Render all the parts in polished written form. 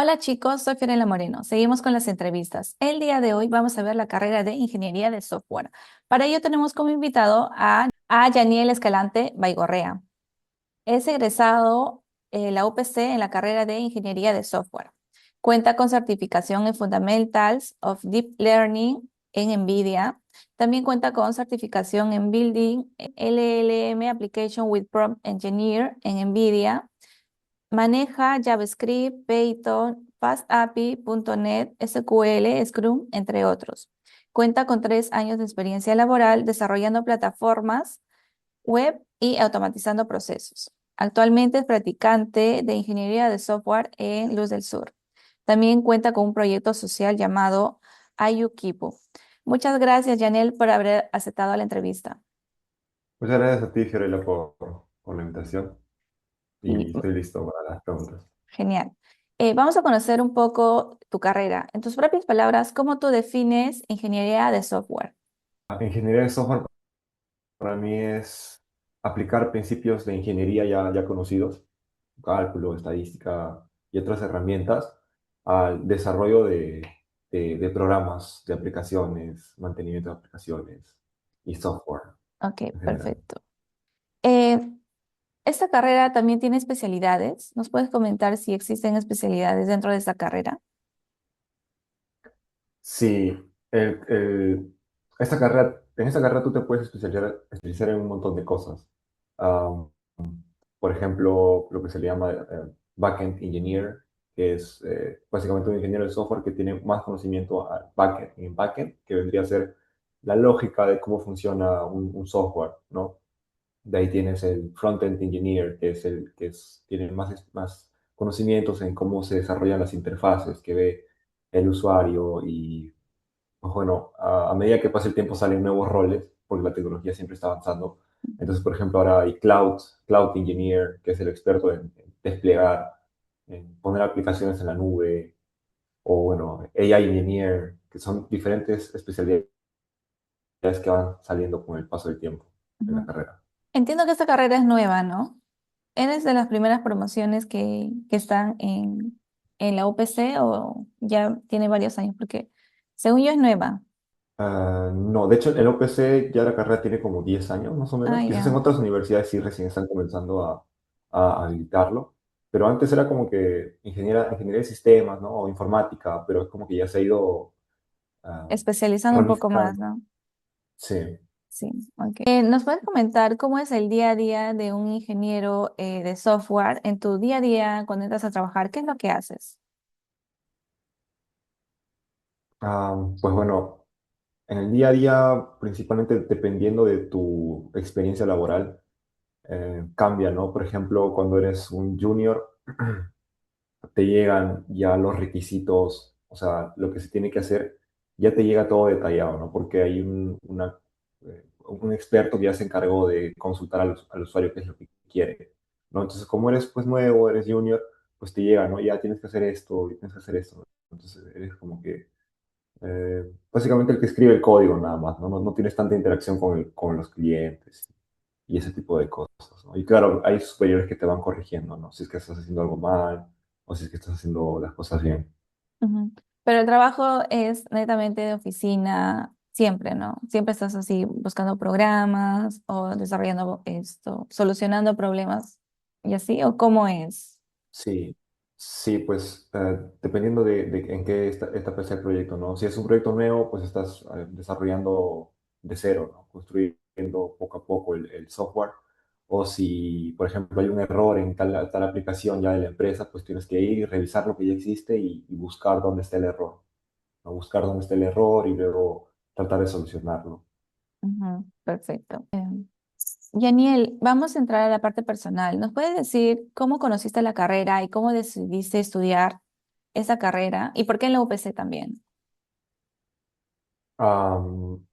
Hola chicos, soy Fiorella Moreno. Seguimos con las entrevistas. El día de hoy vamos a ver la carrera de Ingeniería de Software. Para ello tenemos como invitado a Yaniel Escalante Baigorrea. Es egresado la UPC en la carrera de Ingeniería de Software. Cuenta con certificación en Fundamentals of Deep Learning en NVIDIA. También cuenta con certificación en Building LLM Application with Prompt Engineer en NVIDIA. Maneja JavaScript, Python, FastAPI, .NET, SQL, Scrum, entre otros. Cuenta con 3 años de experiencia laboral desarrollando plataformas web y automatizando procesos. Actualmente es practicante de ingeniería de software en Luz del Sur. También cuenta con un proyecto social llamado IUKIPO. Muchas gracias, Janel, por haber aceptado la entrevista. Muchas gracias a ti, Fiorella, por la invitación Y y estoy listo para las preguntas. Genial. Vamos a conocer un poco tu carrera. En tus propias palabras, ¿cómo tú defines ingeniería de software? Ingeniería de software para mí es aplicar principios de ingeniería ya conocidos, cálculo, estadística y otras herramientas al desarrollo de programas, de aplicaciones, mantenimiento de aplicaciones y software Ok, en general. perfecto. Eh, Esta carrera también tiene especialidades. ¿Nos puedes comentar si existen especialidades dentro de esta carrera? Sí, en esta carrera tú te puedes especializar en un montón de cosas. Am, por ejemplo, lo que se le llama backend engineer, que es básicamente un ingeniero de software que tiene más conocimiento al backend, en backend, que vendría a ser la lógica de cómo funciona un software, ¿no? De ahí tienes el front-end engineer, que es tiene más conocimientos en cómo se desarrollan las interfaces que ve el usuario y pues bueno, a medida que pasa el tiempo salen nuevos roles, porque la tecnología siempre está avanzando. Entonces, por ejemplo, ahora hay Cloud Engineer, que es el experto en desplegar, en poner aplicaciones en la nube, o bueno, AI Engineer, que son diferentes especialidades que van saliendo con el paso del tiempo en la Ujú. carrera. Entiendo que esta carrera es nueva, ¿no? ¿Eres de las primeras promociones que están en la UPC o ya tiene varios años? Porque según yo es nueva. No, de hecho, en el OPC ya la carrera tiene como 10 años más o Ah, menos. Quizás en ya. otras universidades sí recién están comenzando a habilitarlo, pero antes era como que ingeniería de sistemas, ¿no? O informática, pero es como que ya se ha ido ah, Especializando un poco más, ramificando. ¿no? Sí. Sí, ok. ¿Nos puedes comentar cómo es el día a día de un ingeniero de software en tu día a día cuando entras a trabajar? ¿Qué es lo que haces? Pues bueno, en el día a día, principalmente dependiendo de tu experiencia laboral, cambia, ¿no? Por ejemplo, cuando eres un junior, te llegan ya los requisitos, o sea, lo que se tiene que hacer, ya te llega todo detallado, ¿no? Porque hay un experto que ya se encargó de consultar al usuario qué es lo que quiere, ¿no? Entonces, como eres pues nuevo, eres junior, pues te llega, ¿no? Ya tienes que hacer esto, y tienes que hacer esto, ¿no? Entonces, eres como que básicamente el que escribe el código nada más, ¿no? No tienes tanta interacción con los clientes y ese tipo de cosas, ¿no? Y claro, hay superiores que te van corrigiendo, ¿no? Si es que estás haciendo algo mal o si es que estás haciendo las cosas bien. Ujú. Pero el trabajo es netamente de oficina, siempre, ¿no? Siempre estás así buscando programas o desarrollando esto, solucionando problemas y así, ¿o cómo es? Sí, sí, pues dependiendo de en qué etapa está el proyecto, ¿no? Si es un proyecto nuevo, pues estás desarrollando de cero, ¿no? Construyendo poco a poco el software. O si, por ejemplo, hay un error en tal aplicación ya de la empresa, pues tienes que ir y revisar lo que ya existe y buscar dónde está el error, ¿no? Buscar dónde está el error y luego tratar de solucionarlo. Ujú, perfecto. Yaniel, vamos a entrar a la parte personal. ¿Nos puedes decir cómo conociste la carrera y cómo decidiste estudiar esa carrera y por qué en la UPC también? Am,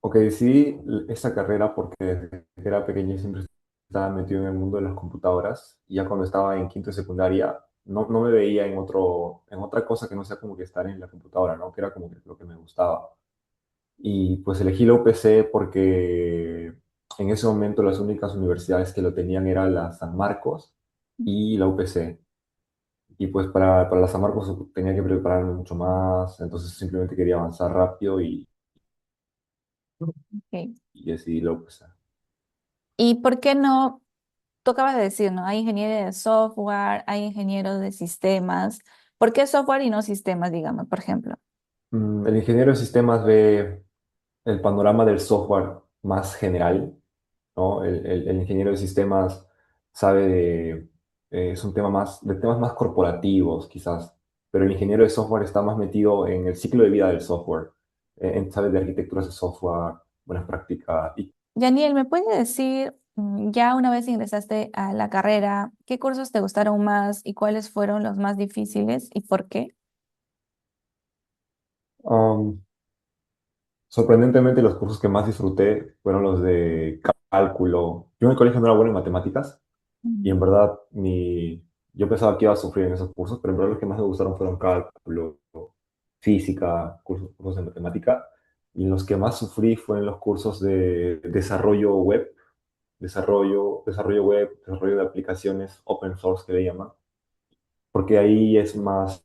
Ok, decidí esta carrera porque desde que era pequeño siempre estaba metido en el mundo de las computadoras y ya cuando estaba en quinto de secundaria no me veía en otra cosa que no sea como que estar en la computadora, ¿no? Que era como que lo que me gustaba. Y pues elegí la UPC porque en ese momento las únicas universidades que lo tenían eran la San Marcos y la UPC. Y pues para la Samar pues, tenía que prepararme mucho más, entonces simplemente quería avanzar rápido Ok. y decidí luego pues, ¿Y por qué no? Tú acabas de decir, ¿no? Hay ingenieros de software, hay ingenieros de sistemas. ¿Por qué software y no sistemas, digamos, por ejemplo? el ingeniero de sistemas ve el panorama del software más general, ¿no? El ingeniero de sistemas sabe es un tema más, de temas más corporativos, quizás, pero el ingeniero de software está más metido en el ciclo de vida del software, sabe de arquitecturas de software, buenas prácticas. Y, Yaniel, ¿me puedes decir, ya una vez ingresaste a la carrera, qué cursos te gustaron más y cuáles fueron los más difíciles y por qué? um, sorprendentemente, los cursos que más disfruté fueron los de cálculo. Yo en el colegio no era bueno en matemáticas y en Mm. verdad yo pensaba que iba a sufrir en esos cursos, pero en verdad los que más me gustaron fueron cálculo, física, cursos de matemática. Y los que más sufrí fueron los cursos de desarrollo web, desarrollo de aplicaciones open source que le llaman, porque ahí es más,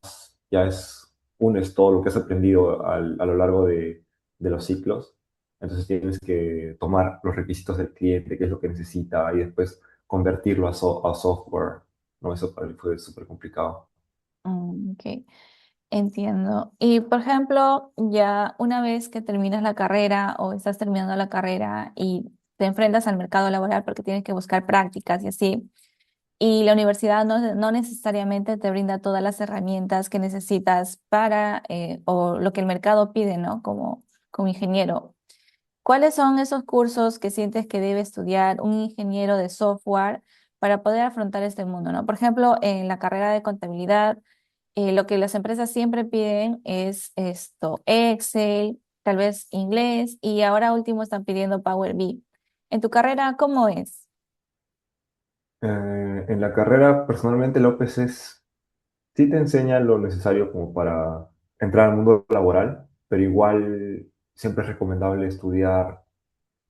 ya es, unes todo lo que has aprendido a lo largo de los ciclos. Entonces tienes que tomar los requisitos del cliente, qué es lo que necesita, y después convertirlo a software. ¿No? Eso para mí fue súper complicado. Ok, entiendo. Y por ejemplo, ya una vez que terminas la carrera o estás terminando la carrera y te enfrentas al mercado laboral porque tienes que buscar prácticas y así, y la universidad no necesariamente te brinda todas las herramientas que necesitas para, o lo que el mercado pide, ¿no? Como ingeniero. ¿Cuáles son esos cursos que sientes que debe estudiar un ingeniero de software para poder afrontar este mundo, ¿no? Por ejemplo, en la carrera de contabilidad, lo que las empresas siempre piden es esto, Excel, tal vez inglés, y ahora último están pidiendo Power BI. En tu carrera, ¿cómo es? En la carrera, personalmente, López sí te enseña lo necesario como para entrar al mundo laboral, pero igual siempre es recomendable estudiar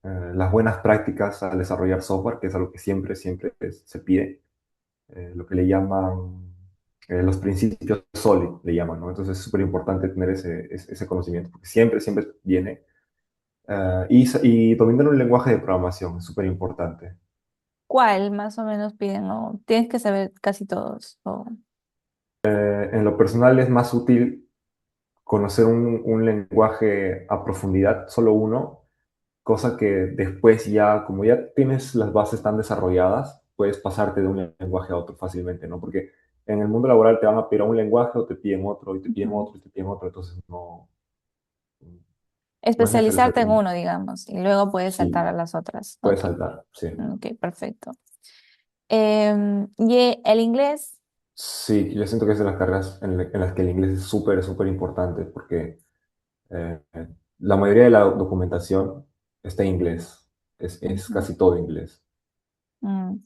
las buenas prácticas al desarrollar software, que es algo que siempre se pide, lo que le llaman los principios SOLID, le llaman, ¿no? Entonces es súper importante tener ese conocimiento, porque siempre viene. Y dominar un lenguaje de programación es súper importante. ¿Cuál más o menos piden? ¿O tienes que saber casi todos? En lo personal es más útil conocer un lenguaje a profundidad, solo uno, cosa que después ya, como ya tienes las bases tan desarrolladas, puedes pasarte de un lenguaje a otro fácilmente, ¿no? Porque en el mundo laboral te van a pedir un lenguaje o te piden otro, y te piden Ujú. otro, y te piden otro, entonces no es necesario Especializarte saber en uno. uno, digamos, y luego puedes saltar a Sí, las otras. puedes Ok, saltar, sí. ok, perfecto. Y el inglés, Sí, yo siento que es de las carreras en las que el inglés es súper importante, porque eh, la mayoría de la documentación está en inglés, es ujú, casi todo inglés.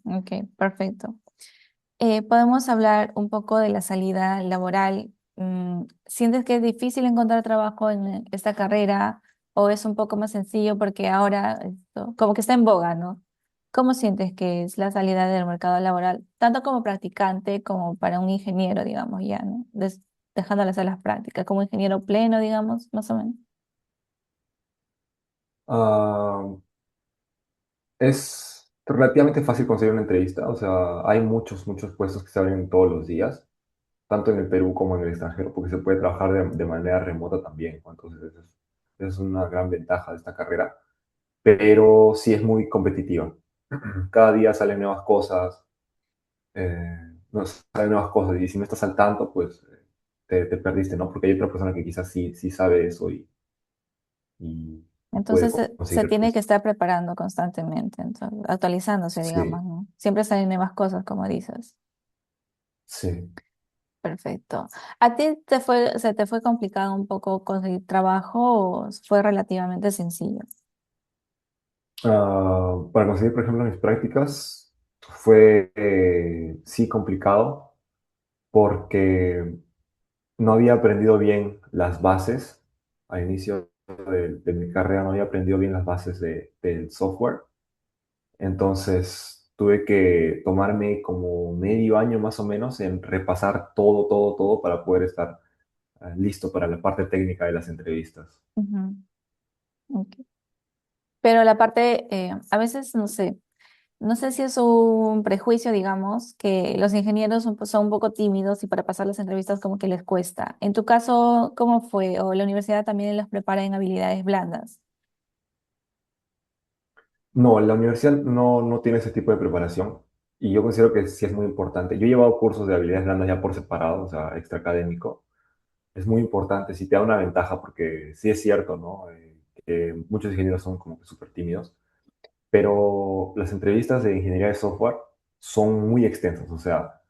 ok, perfecto. Podemos hablar un poco de la salida laboral. ¿Sientes que es difícil encontrar trabajo en esta carrera o es un poco más sencillo porque ahora esto, como que está en boga, ¿no? ¿Cómo sientes que es la salida del mercado laboral, tanto como practicante como para un ingeniero, digamos, ya, ¿no? Dejando de hacer las prácticas, como ingeniero pleno, digamos, más o menos. Ah, es relativamente fácil conseguir una entrevista, o sea, hay muchos puestos que se abren todos los días, tanto en el Perú como en el extranjero, porque se puede trabajar de manera remota también, ¿no? Entonces esa es una gran ventaja de esta carrera, pero sí es muy competitiva. Cada día salen nuevas cosas, eh, no, salen nuevas cosas, y si no estás al tanto, pues te perdiste, ¿no? Porque hay otra persona que quizás sí sabe eso y puede Entonces se conseguir el tiene que puesto. estar preparando constantemente, entonces, actualizándose, digamos, Sí, ¿no? Siempre salen nuevas cosas, como dices. sí. Perfecto. ¿A ti se te fue complicado un poco conseguir trabajo o fue relativamente sencillo? Para conseguir, por ejemplo, mis prácticas fue sí complicado porque no había aprendido bien las bases al inicio de mi carrera, no había aprendido bien las bases del software. Entonces tuve que tomarme como medio año más o menos en repasar todo, todo, todo para poder estar listo para la parte técnica de las entrevistas. Ujú, ok. Pero la parte, a veces, no sé, no sé si es un prejuicio, digamos, que los ingenieros son un poco tímidos y para pasar las entrevistas como que les cuesta. En tu caso, ¿cómo fue? ¿O la universidad también los prepara en habilidades blandas? No, la universidad no tiene ese tipo de preparación y yo considero que sí es muy importante. Yo he llevado cursos de habilidades blandas ya por separado, o sea, extraacadémico. Es muy importante, sí te da una ventaja porque sí es cierto, ¿no? Que muchos ingenieros son como que súper tímidos, pero las entrevistas de ingeniería de software son muy extensas, o sea,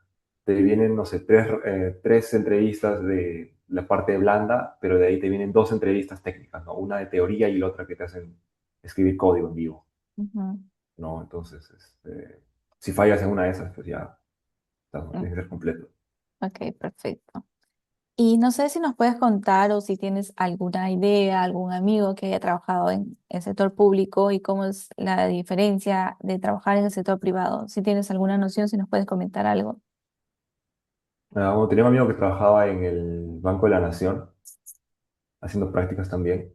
te vienen, no sé, tres entrevistas de la parte blanda, pero de ahí te vienen dos entrevistas técnicas, ¿no? Una de teoría y la otra que te hacen escribir código en vivo, Ujú, ¿no? Entonces, si fallas en una de esas, pues ya, no, mm, tienes que ser completo. ok, perfecto. Y no sé si nos puedes contar o si tienes alguna idea, algún amigo que haya trabajado en el sector público y cómo es la diferencia de trabajar en el sector privado. Si tienes alguna noción, si nos puedes comentar algo. Bueno, tenía un amigo que trabajaba en el Banco de la Nación, haciendo prácticas también,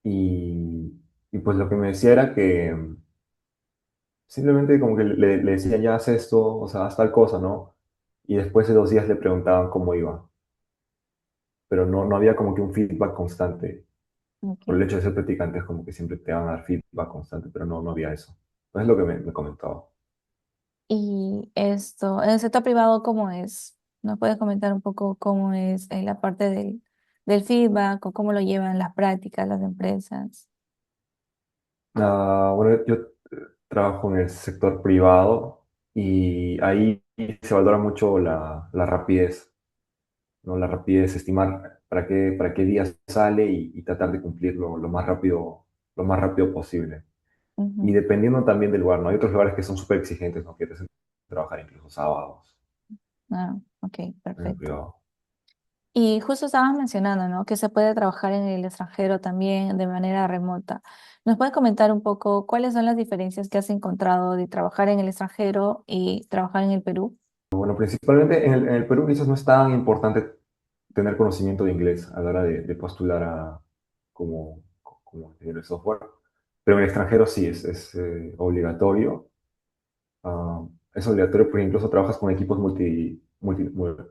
y pues lo que me decía era que simplemente como que le decían, ya haz esto, o sea, haz tal cosa, ¿no? Y después de 2 días le preguntaban cómo iba, pero no había como que un feedback constante. Por el Okay. hecho de ser practicante es como que siempre te van a dar feedback constante, pero no había eso. Pues es lo que me comentaba. Y esto, en el sector privado, ¿cómo es? ¿Nos puedes comentar un poco cómo es la parte del feedback o cómo lo llevan las prácticas, las empresas? Bueno, yo trabajo en el sector privado y ahí se valora mucho la rapidez, ¿no? La rapidez, estimar para qué día sale y tratar de cumplirlo lo más rápido posible. Y Ujú. dependiendo también del lugar, ¿no? Hay otros lugares que son súper exigentes, ¿no? Que te hacen trabajar incluso sábados Ah, ok, en el perfecto. privado. Y justo estabas mencionando, ¿no? Que se puede trabajar en el extranjero también de manera remota. ¿Nos puedes comentar un poco cuáles son las diferencias que has encontrado de trabajar en el extranjero y trabajar en el Perú? Bueno, principalmente en el Perú quizás no es tan importante tener conocimiento de inglés a la hora de postular como ingeniero de software, pero en el extranjero sí es obligatorio. Ah, es obligatorio porque incluso trabajas con equipos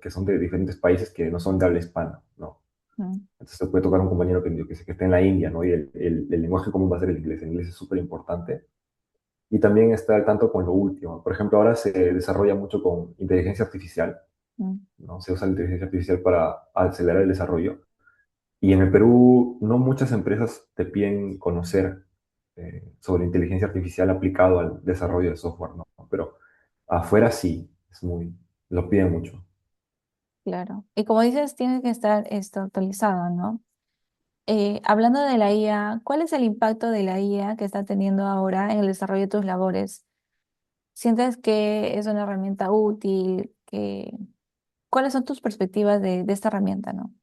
que son de diferentes países que no son de habla hispana, ¿no? Mm, Entonces te puede tocar un compañero que esté en la India, ¿no? Y el lenguaje común va a ser el inglés. El inglés es súper importante. Y también está al tanto con lo último. Por ejemplo, ahora se desarrolla mucho con inteligencia artificial, mm, ¿no? Se usa la inteligencia artificial para acelerar el desarrollo. Y en el Perú no muchas empresas te piden conocer sobre inteligencia artificial aplicado al desarrollo de software, ¿no? Pero afuera sí, lo piden mucho. claro. Y como dices, tiene que estar esto actualizado, ¿no? Hablando de la IA, ¿cuál es el impacto de la IA que está teniendo ahora en el desarrollo de tus labores? ¿Sientes que es una herramienta útil? ¿Cuáles son tus perspectivas de esta herramienta, no?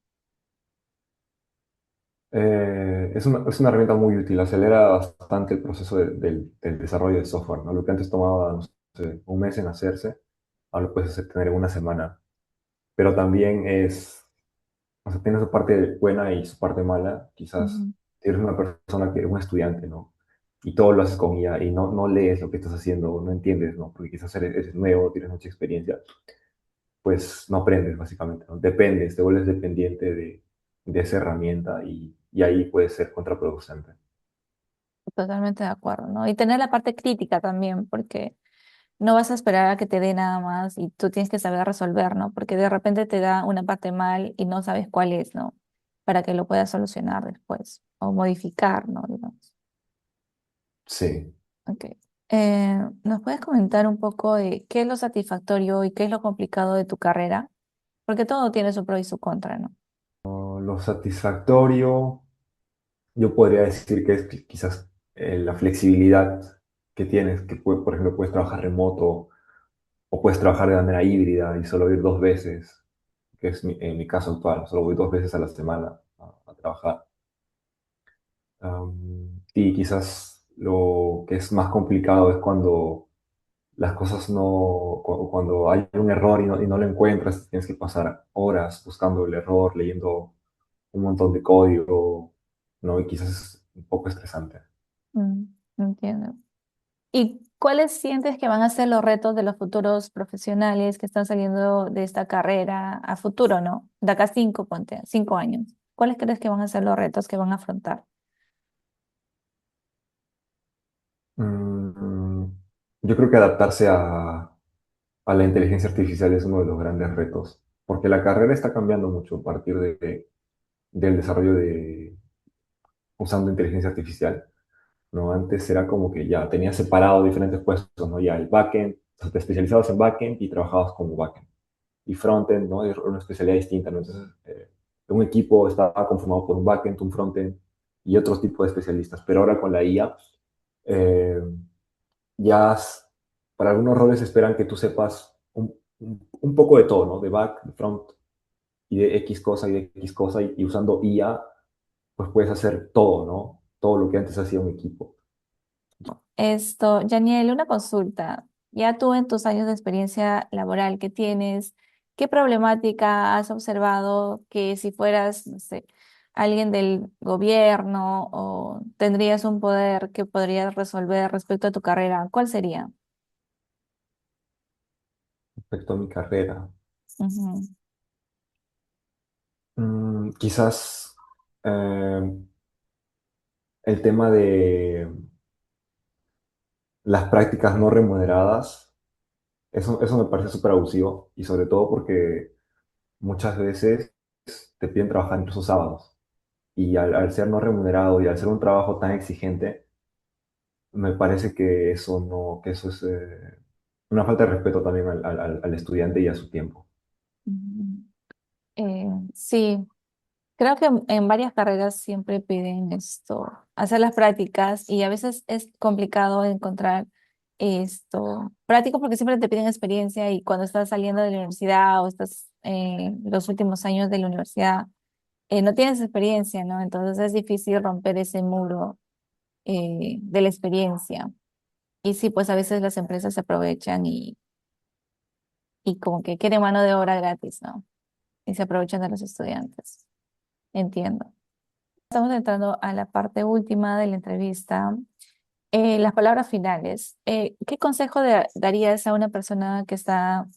Es una herramienta muy útil, acelera bastante el proceso del desarrollo de software, ¿no? Lo que antes tomaba, no sé, un mes en hacerse, ahora lo puedes tener en una semana. Pero también o sea, tiene su parte buena y su parte mala. Quizás Ujú, si eres una persona que es un estudiante, ¿no? Y todo lo haces con IA y no lees lo que estás haciendo, no entiendes, ¿no? Porque quizás eres nuevo, tienes mucha experiencia, pues no aprendes básicamente, ¿no? Dependes, te vuelves dependiente de esa herramienta y ahí puede ser contraproducente. totalmente de acuerdo, ¿no? Y tener la parte crítica también, porque no vas a esperar a que te dé nada más y tú tienes que saber resolver, ¿no? Porque de repente te da una parte mal y no sabes cuál es, ¿no? Para que lo puedas solucionar después o modificar, ¿no? Digamos. Sí. Ok. ¿Nos puedes comentar un poco de qué es lo satisfactorio y qué es lo complicado de tu carrera? Porque todo tiene su pro y su contra, ¿no? Lo satisfactorio, yo podría decir que es quizás la flexibilidad que tienes, que por ejemplo puedes trabajar remoto o puedes trabajar de manera híbrida y solo ir 2 veces, que es mi caso actual, solo voy 2 veces a la semana a trabajar. Y quizás lo que es más complicado es cuando las cosas no, cuando hay un error y no lo encuentras, tienes que pasar horas buscando el error, leyendo un montón de código, ¿no? Y quizás es un poco estresante. Mm, entiendo. ¿Y cuáles sientes que van a ser los retos de los futuros profesionales que están saliendo de esta carrera a futuro, ¿no? De acá a cinco, ponte, 5 años. ¿Cuáles crees que van a ser los retos que van a afrontar? Mm, yo creo que adaptarse a la inteligencia artificial es uno de los grandes retos, porque la carrera está cambiando mucho a partir del desarrollo de usando inteligencia artificial, ¿no? Antes era como que ya tenías separado diferentes puestos, ¿no? Ya el backend, o sea, te especializabas en backend y trabajabas como backend. Y frontend, ¿no? Es una especialidad distinta, ¿no? Entonces, un equipo estaba conformado por un backend, un frontend y otros tipos de especialistas. Pero ahora con la IA, eh, ya para algunos roles esperan que tú sepas un poco de todo, ¿no? De back, de front y de X cosa y de X cosa. Y usando IA, pues puedes hacer todo, ¿no? Todo lo que antes hacía un equipo. Esto, Janiel, una consulta. Ya tú en tus años de experiencia laboral que tienes, ¿qué problemática has observado que si fueras, no sé, alguien del gobierno o tendrías un poder que podrías resolver respecto a tu carrera? ¿Cuál sería? Respecto a mi carrera, Ujú. quizás eh, el tema de las prácticas no remuneradas, eso me parece súper abusivo y sobre todo porque muchas veces te piden trabajar incluso sábados y al ser no remunerado y al ser un trabajo tan exigente, me parece que eso no, que eso es una falta de respeto también al estudiante y a su tiempo. Ujú. Sí, creo que en varias carreras siempre piden esto, hacer las prácticas y a veces es complicado encontrar esto práctico porque siempre te piden experiencia y cuando estás saliendo de la universidad o estás en los últimos años de la universidad, no tienes experiencia, ¿no? Entonces es difícil romper ese muro de la experiencia. Y sí, pues a veces las empresas se aprovechan y como que quieren mano de obra gratis, ¿no? Y se aprovechan de los estudiantes. Entiendo. Estamos entrando a la parte última de la entrevista. Las palabras finales. ¿Qué consejo darías a una persona que está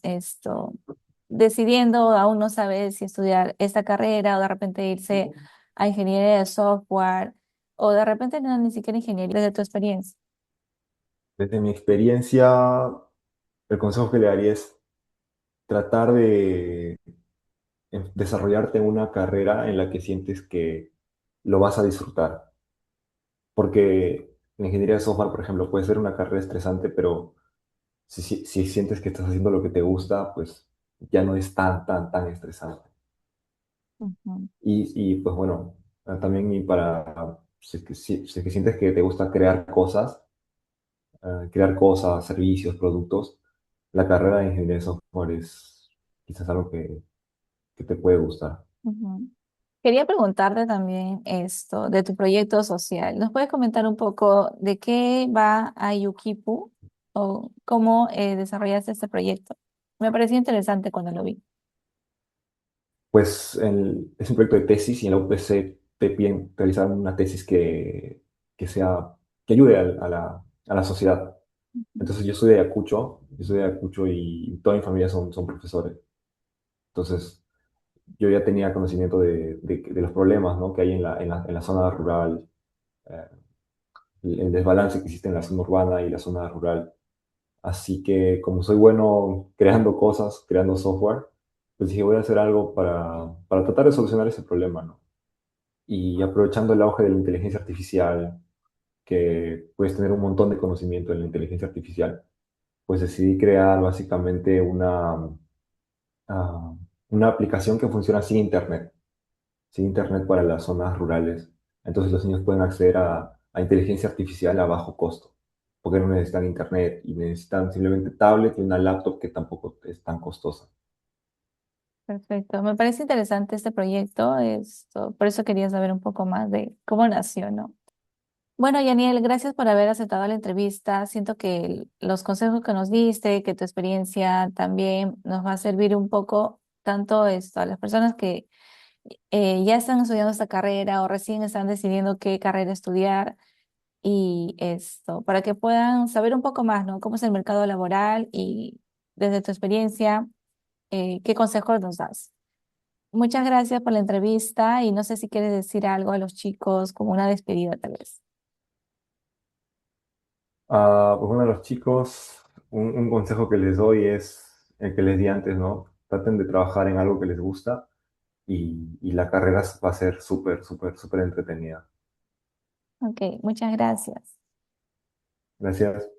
decidiendo, aún no sabe si estudiar esta carrera o de repente irse a ingeniería de software o de repente no ni siquiera ingeniería desde tu experiencia? Desde mi experiencia, el consejo que le daría es tratar de desarrollarte en una carrera en la que sientes que lo vas a disfrutar. Porque la ingeniería de software, por ejemplo, puede ser una carrera estresante, pero si sientes que estás haciendo lo que te gusta, pues ya no es tan estresante. Ujú, Pues bueno, también y para, si es que sientes que te gusta crear cosas, servicios, productos, la carrera de ingeniería de software es quizás algo que te puede gustar. ujú. Quería preguntarte también esto de tu proyecto social. ¿Nos puedes comentar un poco de qué va Ayukipu o cómo desarrollaste este proyecto? Me pareció interesante cuando lo vi. Pues es un proyecto de tesis y en la UPC te piden realizar una tesis que sea, que ayude a la sociedad. Entonces yo soy de Ayacucho y toda mi familia son profesores. Entonces yo ya tenía conocimiento de los problemas, ¿no? Que hay en la zona rural, eh, el desbalance que existe en la zona urbana y la zona rural. Así que como soy bueno creando cosas, creando software, pues dije voy a hacer algo para tratar de solucionar ese problema, ¿no? Y aprovechando el auge de la inteligencia artificial, que puedes tener un montón de conocimiento en la inteligencia artificial, pues decidí crear básicamente ah, una aplicación que funciona sin internet para las zonas rurales. Entonces los niños pueden acceder a inteligencia artificial a bajo costo, porque no necesitan internet y necesitan simplemente tablet y una laptop que tampoco es tan costosa. Perfecto. Me parece interesante este proyecto. Por eso quería saber un poco más de cómo nació, ¿no? Bueno, Yaniel, gracias por haber aceptado la entrevista. Siento que los consejos que nos diste, que tu experiencia también nos va a servir un poco, tanto esto, a las personas que ya están estudiando esta carrera o recién están decidiendo qué carrera estudiar y esto, para que puedan saber un poco más, ¿no? Cómo es el mercado laboral y desde tu experiencia, qué consejos nos das. Muchas gracias por la entrevista y no sé si quieres decir algo a los chicos como una despedida tal vez. Pues bueno, a los chicos, un consejo que les doy es el que les di antes, ¿no? Traten de trabajar en algo que les gusta y la carrera va a ser súper, súper, súper entretenida. Ok, muchas gracias. Gracias.